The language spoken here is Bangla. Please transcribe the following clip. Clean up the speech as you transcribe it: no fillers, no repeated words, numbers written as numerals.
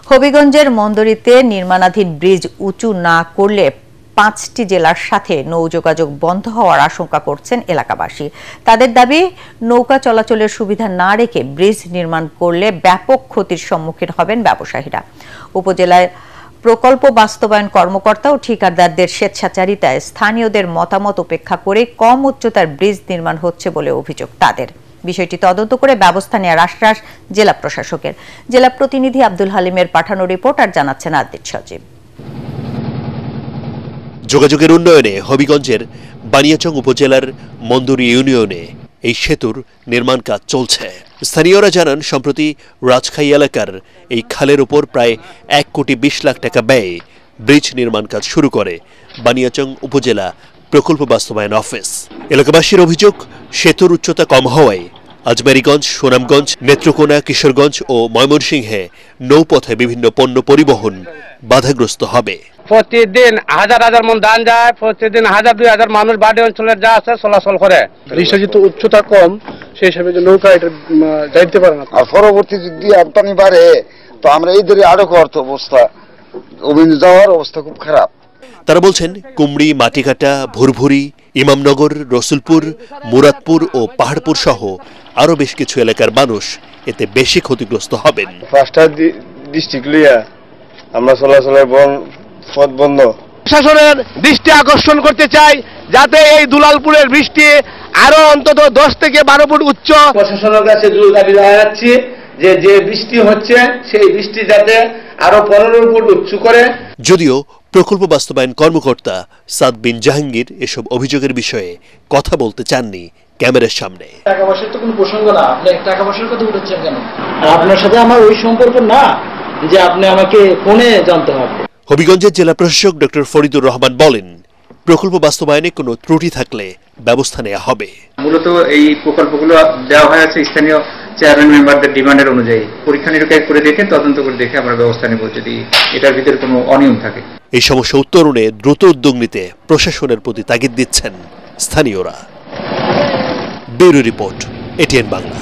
হবিগঞ্জের মন্দরীতে নির্মাণাধীন ব্রিজ উঁচু না করলে ৫টি জেলার সাথে নৌ যোগাযোগ বন্ধ হওয়ার আশঙ্কা করছেন এলাকাবাসী। তাদের দাবি, নৌকা চলাচলের সুবিধা না রেখে ব্রিজ নির্মাণ করলে ব্যাপক ক্ষতির সম্মুখীন হবেন ব্যবসায়ীরা। উপজেলায় প্রকল্প বাস্তবায়ন কর্মকর্তা ও ঠিকাদারদের স্বেচ্ছাচারিতায় স্থানীয়দের মতামত উপেক্ষা করে কম উচ্চতার ব্রিজ নির্মাণ হচ্ছে বলে অভিযোগ তাদের। বিষয়টি তদন্ত করে ব্যবস্থা নেওয়ার আশ্বাস জেলা প্রশাসকের। জেলা প্রতিনিধি আব্দুল হালিমের পাঠানো রিপোর্ট আর জানাচ্ছেন আদিত সজীব। যোগাযোগের উন্নয়নে হবিগঞ্জের বানিয়াচং উপজেলার মন্দুরি ইউনিয়নে এই সেতুর নির্মাণ কাজ চলছে। স্থানীয়রা জানান, সম্প্রতি রাজখাই এলাকার এই খালের উপর প্রায় ১,২০,০০,০০০ টাকা ব্যয়ে ব্রিজ নির্মাণ কাজ শুরু করে বানিয়াচং উপজেলা প্রকল্প বাস্তবায়ন অফিস। এলাকাবাসীর অভিযোগ, সেতুর উচ্চতা কম হওয়ায় আজমেরীগঞ্জ, সুনামগঞ্জ, নেত্রকোনা, কিশোরগঞ্জ ও ময়মনসিংহে নৌপথে বিভিন্ন পণ্য পরিবহন বাধাগ্রস্ত হবে। প্রতিদিন হাজার হাজার মন ধান যায়, প্রতিদিন ১,০০০-২,০০০ মানুষ বাড়ি অঞ্চলের যা আছে চলাচল করে। যেহেতু উচ্চতা কম, সেই হিসাবে নৌকা এটা যাইতে পারে না। আর পরবর্তী যদি আমদানি বাড়ে তো আমরা এই ধরে আরো অর্থ অবস্থা যাওয়ার অবস্থা খুব খারাপ। তারা বলছেন, কুমড়ি, মাটিকাটা, ভুরভুরি, ইমামনগর, রসুলপুর, মুরাদপুর ও পাহাড়পুর সহ আরো বেশ কিছু এলাকার মানুষ এতে বেশি ক্ষতিগ্রস্ত হবেন। ৫টা ডিস্ট্রিক্ট লিয়া আমরা চলাচলের পথ বন্ধ। প্রশাসনের দৃষ্টি আকর্ষণ করতে চাই যাতে এই দুলালপুরের বৃষ্টি আরো অন্তত ১০ থেকে ১২ ফুট উচ্চ। প্রশাসনের কাছে জোর দাবি জানাচ্ছি যে বৃষ্টি হচ্ছে সেই বৃষ্টি যাতে আরো ১৫ ফুট উঁচু করে। যদিও প্রকল্প বাস্তবায়ন কর্মকর্তা সাদ বিন জাহাঙ্গীর এসব অভিযোগের বিষয়ে কথা বলতে চাননি ক্যামেরার সামনে। টাকা পয়সার তো কোনো প্রসঙ্গ না, আপনি টাকা পয়সার কথা উঠাচ্ছেন কেন? আপনার সাথে আমার ওই সম্পর্ক না যে আপনি আমাকে ফোনে জানতে হবে। হবিগঞ্জের জেলা প্রশাসক ডক্টর ফরিদুর রহমান বলেন, প্রকল্প বাস্তবায়নে কোনো ত্রুটি থাকলে ব্যবস্থা নেওয়া হবে। মূলত এই প্রকল্পগুলো দেওয়া হয় আছে স্থানীয় চেয়ারম্যান মেম্বারদের ডিমান্ডের অনুযায়ী। পরীক্ষা নিরীক্ষা করে দেখে, তদন্ত করে দেখে আমরা ব্যবস্থা নেব যদি এটার ভিতরে কোনো অনিয়ম থাকে। এই সমস্যা উত্তরণে দ্রুত উদ্যোগ নিতে প্রশাসনের প্রতি তাগিদ দিচ্ছেন স্থানীয়রা। Bureau report, ATN Bangla.